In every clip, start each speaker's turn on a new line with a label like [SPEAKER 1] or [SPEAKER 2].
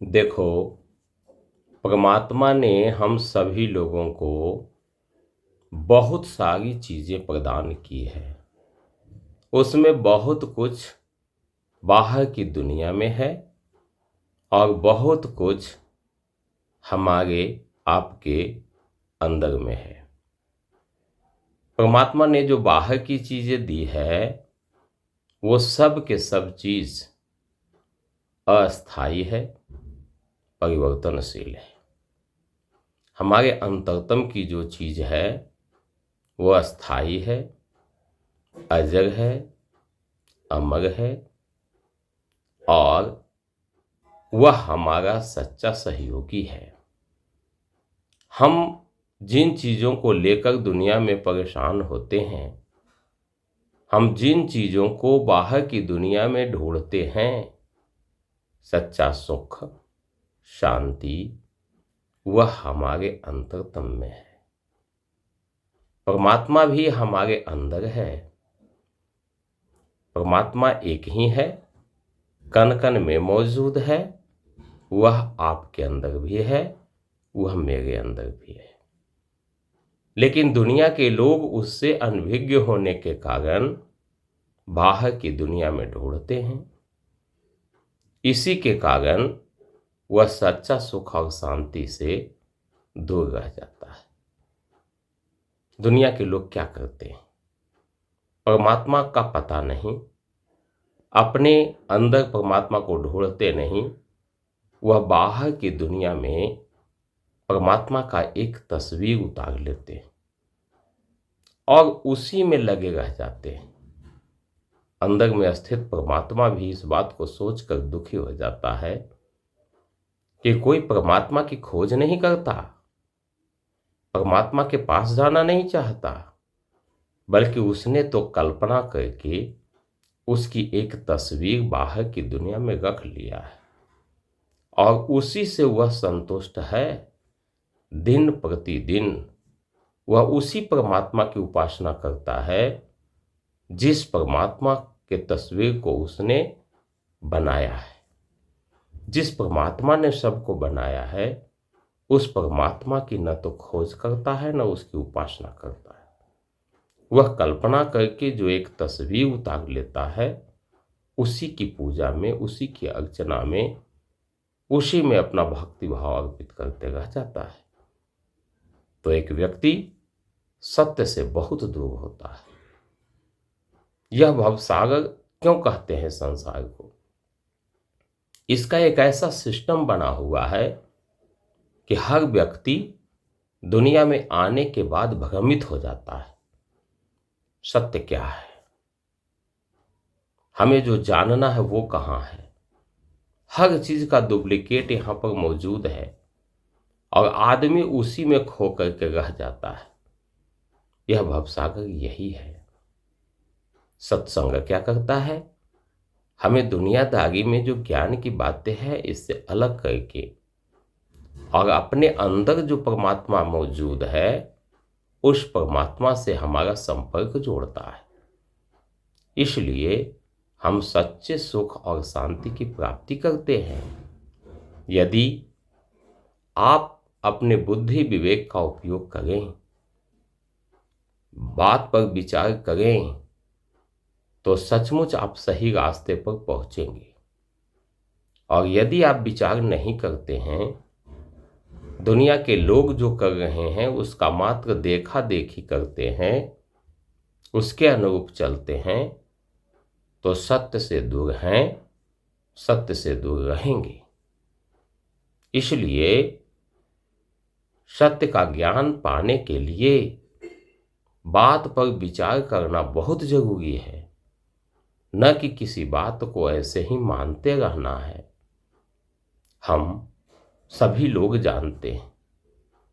[SPEAKER 1] देखो, परमात्मा ने हम सभी लोगों को बहुत सारी चीज़ें प्रदान की है। उसमें बहुत कुछ बाहर की दुनिया में है और बहुत कुछ हमारे आपके अंदर में है। परमात्मा ने जो बाहर की चीज़ें दी है, वो सब के सब चीज़ अस्थाई है, परिवर्तनशील है। हमारे अंतरतम की जो चीज़ है, वो अस्थाई है, अजर है, अमर है और वह हमारा सच्चा सहयोगी है। हम जिन चीज़ों को लेकर दुनिया में परेशान होते हैं, हम जिन चीज़ों को बाहर की दुनिया में ढूंढते हैं, सच्चा सुख, शांति, वह हमारे अंतरतम में है। परमात्मा भी हमारे अंदर है। परमात्मा एक ही है, कण कण में मौजूद है। वह आपके अंदर भी है, वह मेरे अंदर भी है। लेकिन दुनिया के लोग उससे अनभिज्ञ होने के कारण बाहर की दुनिया में ढूंढते हैं। इसी के कारण वह सच्चा सुख और शांति से दूर रह जाता है। दुनिया के लोग क्या करते हैं? परमात्मा का पता नहीं, अपने अंदर परमात्मा को ढूंढते नहीं, वह बाहर की दुनिया में परमात्मा का एक तस्वीर उतार लेते हैं और उसी में लगे रह जाते हैं। अंदर में स्थित परमात्मा भी इस बात को सोचकर दुखी हो जाता है कि कोई परमात्मा की खोज नहीं करता, परमात्मा के पास जाना नहीं चाहता, बल्कि उसने तो कल्पना करके उसकी एक तस्वीर बाहर की दुनिया में रख लिया है और उसी से वह संतुष्ट है। दिन प्रतिदिन वह उसी परमात्मा की उपासना करता है जिस परमात्मा के तस्वीर को उसने बनाया है। जिस परमात्मा ने सबको बनाया है, उस परमात्मा की न तो खोज करता है, न उसकी उपासना करता है। वह कल्पना करके जो एक तस्वीर उतार लेता है, उसी की पूजा में, उसी की अर्चना में, उसी में अपना भक्ति भाव अर्पित करते रह जाता है। तो एक व्यक्ति सत्य से बहुत दूर होता है। यह भवसागर क्यों कहते हैं संसार को? इसका एक ऐसा सिस्टम बना हुआ है कि हर व्यक्ति दुनिया में आने के बाद भ्रमित हो जाता है। सत्य क्या है? हमें जो जानना है वो कहाँ है? हर चीज का डुप्लीकेट यहाँ पर मौजूद है और आदमी उसी में खो करके रह जाता है। यह भवसागर यही है। सत्संग क्या करता है? हमें दुनियादारी में जो ज्ञान की बातें हैं, इससे अलग करके और अपने अंदर जो परमात्मा मौजूद है, उस परमात्मा से हमारा संपर्क जोड़ता है। इसलिए हम सच्चे सुख और शांति की प्राप्ति करते हैं। यदि आप अपने बुद्धि विवेक का उपयोग करें, बात पर विचार करें, तो सचमुच आप सही रास्ते पर पहुंचेंगे। और यदि आप विचार नहीं करते हैं, दुनिया के लोग जो कर रहे हैं उसका मात्र देखा देखी करते हैं, उसके अनुरूप चलते हैं, तो सत्य से दूर हैं, सत्य से दूर रहेंगे। इसलिए सत्य का ज्ञान पाने के लिए बात पर विचार करना बहुत जरूरी है, न कि किसी बात को ऐसे ही मानते रहना है। हम सभी लोग जानते हैं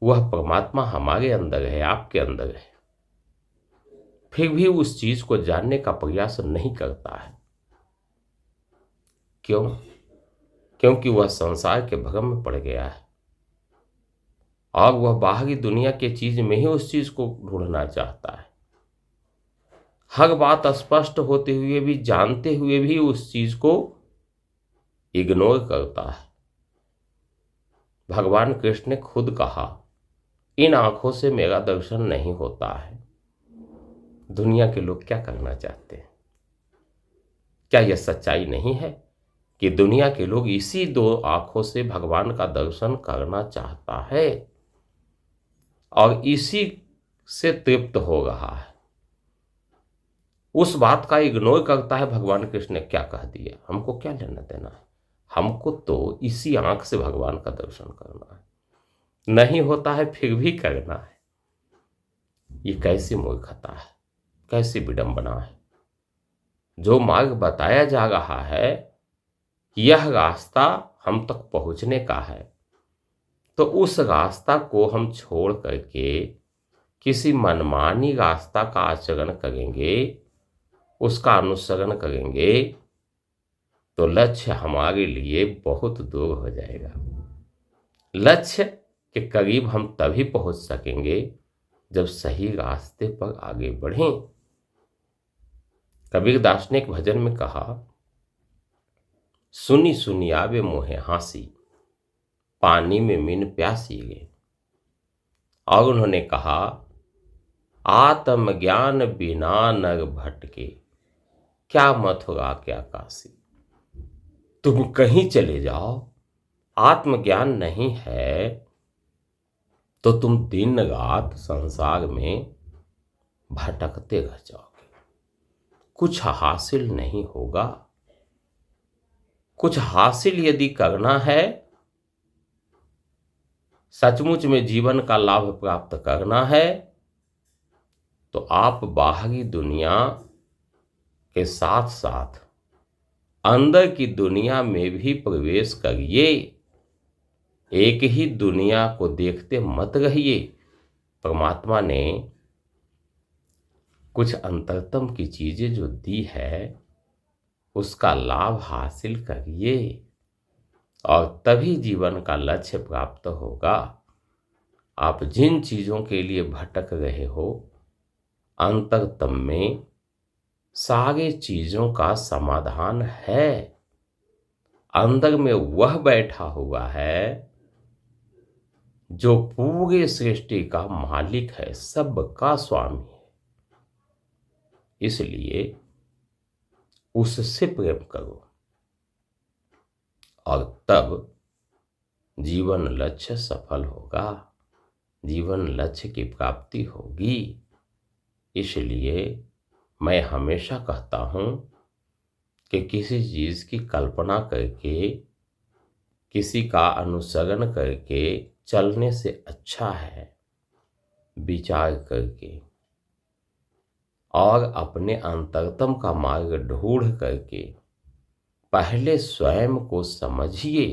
[SPEAKER 1] वह परमात्मा हमारे अंदर है, आपके अंदर है, फिर भी उस चीज को जानने का प्रयास नहीं करता है। क्यों? क्योंकि वह संसार के भ्रम में पड़ गया है और वह बाहरी दुनिया के चीज में ही उस चीज को ढूंढना चाहता है। हर बात स्पष्ट होते हुए भी, जानते हुए भी उस चीज को इग्नोर करता है, भगवान कृष्ण ने खुद कहा, इन आंखों से मेरा दर्शन नहीं होता है। दुनिया के लोग क्या करना चाहते हैं? क्या यह सच्चाई नहीं है कि दुनिया के लोग इसी दो आंखों से भगवान का दर्शन करना चाहता है और इसी से तृप्त हो रहा है? उस बात का इग्नोर करता है। भगवान कृष्ण ने क्या कह दिया, हमको क्या लेना देना है? हमको तो इसी आंख से भगवान का दर्शन करना है, नहीं होता है फिर भी करना है। ये कैसी मूर्खता है, कैसी विडंबना है। जो मार्ग बताया जा रहा है, यह रास्ता हम तक पहुंचने का है, तो उस रास्ता को हम छोड़ करके किसी मनमानी रास्ता का आचरण करेंगे, उसका अनुसरण करेंगे, तो लक्ष्य हमारे लिए बहुत दूर हो जाएगा। लक्ष्य के करीब हम तभी पहुंच सकेंगे जब सही रास्ते पर आगे बढ़ें। कबीर दास ने एक भजन में कहा, सुनी सुनी आवे मोहे हासी, पानी में मीन प्यासी गे। और उन्होंने कहा, आत्मज्ञान बिना नर भटके, क्या मथुरा क्या काशी। तुम कहीं चले जाओ, आत्मज्ञान नहीं है तो तुम दिन रात संसार में भटकते रह जाओगे, कुछ हासिल नहीं होगा। कुछ हासिल यदि करना है, सचमुच में जीवन का लाभ प्राप्त करना है, तो आप बाहरी दुनिया के साथ साथ अंदर की दुनिया में भी प्रवेश करिए। एक ही दुनिया को देखते मत रहिए। परमात्मा ने कुछ अंतरतम की चीजें जो दी है, उसका लाभ हासिल करिए और तभी जीवन का लक्ष्य प्राप्त होगा। आप जिन चीजों के लिए भटक रहे हो, अंतरतम में सारी चीजों का समाधान है। अंदर में वह बैठा हुआ है जो पूरे सृष्टि का मालिक है, सबका स्वामी है। इसलिए उससे प्रेम करो और तब जीवन लक्ष्य सफल होगा, जीवन लक्ष्य की प्राप्ति होगी। इसलिए मैं हमेशा कहता हूं कि किसी चीज की कल्पना करके, किसी का अनुसरण करके चलने से अच्छा है विचार करके और अपने अंतरतम का मार्ग ढूंढ करके पहले स्वयं को समझिए,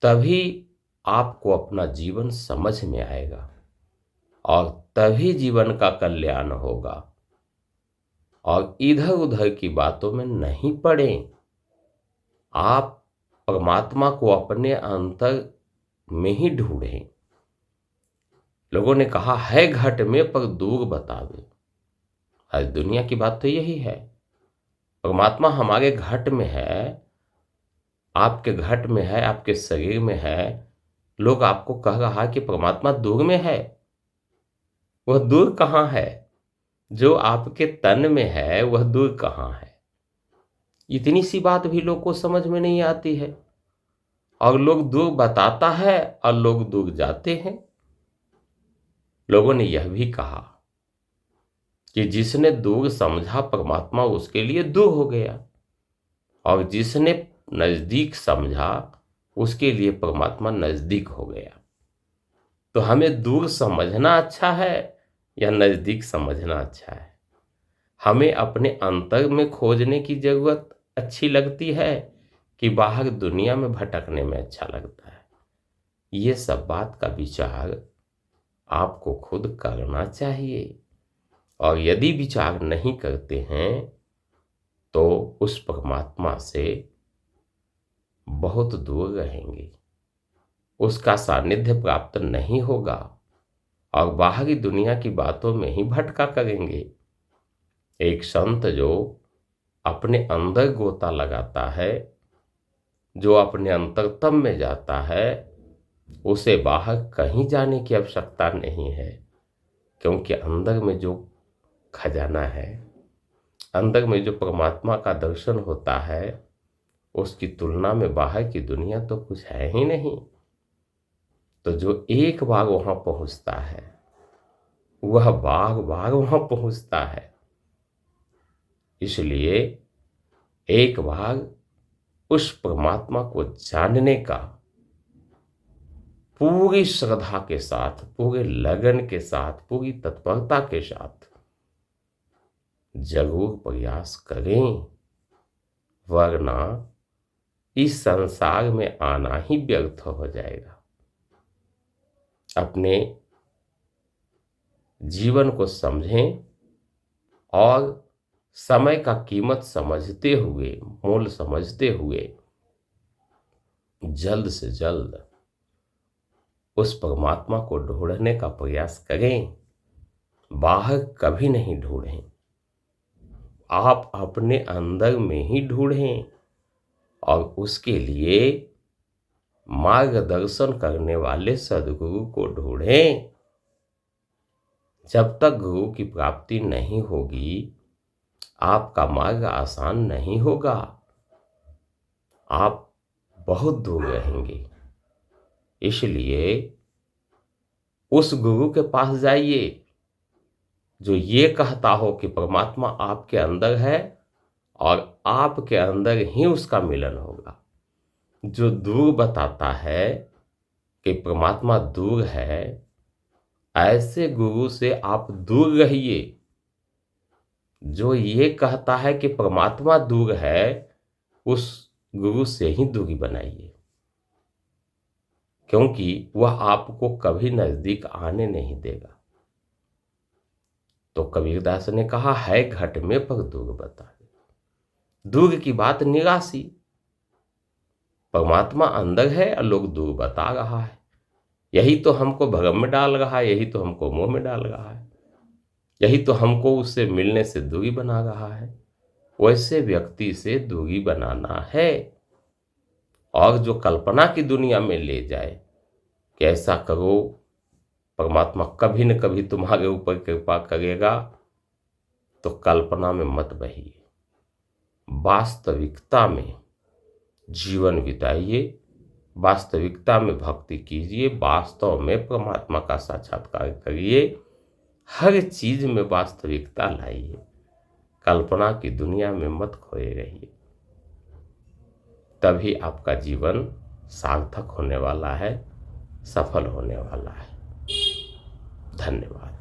[SPEAKER 1] तभी आपको अपना जीवन समझ में आएगा और तभी जीवन का कल्याण होगा। और इधर उधर की बातों में नहीं पड़ें। आप परमात्मा को अपने अंतर में ही ढूंढें। लोगों ने कहा है घट में पर दूर बतावे। आज दुनिया की बात तो यही है। परमात्मा हमारे घट में है, आपके घट में है, आपके शरीर में है। लोग आपको कह रहा है कि परमात्मा दूर में है। वह दूर कहाँ है? जो आपके तन में है वह दूर कहाँ है? इतनी सी बात भी लोग को समझ में नहीं आती है और लोग दूर बताता है और लोग दूर जाते हैं। लोगों ने यह भी कहा कि जिसने दूर समझा परमात्मा उसके लिए दूर हो गया और जिसने नजदीक समझा उसके लिए परमात्मा नजदीक हो गया। तो हमें दूर समझना अच्छा है या नजदीक समझना अच्छा है? हमें अपने अंतर में खोजने की जरूरत अच्छी लगती है कि बाहर दुनिया में भटकने में अच्छा लगता है? ये सब बात का विचार आपको खुद करना चाहिए और यदि विचार नहीं करते हैं तो उस परमात्मा से बहुत दूर रहेंगे, उसका सानिध्य प्राप्त नहीं होगा और बाहरी दुनिया की बातों में ही भटका करेंगे। एक संत जो अपने अंदर गोता लगाता है, जो अपने अंतरतम में जाता है, उसे बाहर कहीं जाने की आवश्यकता नहीं है, क्योंकि अंदर में जो खजाना है, अंदर में जो परमात्मा का दर्शन होता है, उसकी तुलना में बाहर की दुनिया तो कुछ है ही नहीं। तो जो एक बार वहां पहुंचता है वह बार बार वहां पहुंचता है। इसलिए एक बार उस परमात्मा को जानने का पूरी श्रद्धा के साथ, पूरे लगन के साथ, पूरी तत्परता के साथ जरूर प्रयास करें, वरना इस संसार में आना ही व्यर्थ हो जाएगा। अपने जीवन को समझें और समय का कीमत समझते हुए, मोल समझते हुए जल्द से जल्द उस परमात्मा को ढूंढने का प्रयास करें। बाहर कभी नहीं ढूंढें, आप अपने अंदर में ही ढूंढें और उसके लिए मार्गदर्शन करने वाले सद्गुरु को ढूंढें। जब तक गुरु की प्राप्ति नहीं होगी, आपका मार्ग आसान नहीं होगा, आप बहुत दूर रहेंगे। इसलिए उस गुरु के पास जाइए जो ये कहता हो कि परमात्मा आपके अंदर है और आपके अंदर ही उसका मिलन होगा। जो दूर बताता है कि परमात्मा दूर है, ऐसे गुरु से आप दूर रहिए। जो ये कहता है कि परमात्मा दूर है, उस गुरु से ही दूरी बनाइए, क्योंकि वह आपको कभी नजदीक आने नहीं देगा। तो कबीरदास ने कहा है घट में पर दूर बता। दूर की बात निराशी, परमात्मा अंदर है और लोग दूर बता रहा है। यही तो हमको भ्रम में डाल रहा है, यही तो हमको मोह में डाल रहा है, यही तो हमको उससे मिलने से दूरी बना रहा है। वैसे व्यक्ति से दूरी बनाना है और जो कल्पना की दुनिया में ले जाए कि ऐसा करो, परमात्मा कभी न कभी तुम्हारे ऊपर कृपा करेगा, तो कल्पना में मत बहिए। वास्तविकता में जीवन बिताइए, वास्तविकता में भक्ति कीजिए, वास्तव में परमात्मा का साक्षात्कार करिए। हर चीज में वास्तविकता लाइए, कल्पना की दुनिया में मत खोए रहिए। तभी आपका जीवन सार्थक होने वाला है, सफल होने वाला है। धन्यवाद।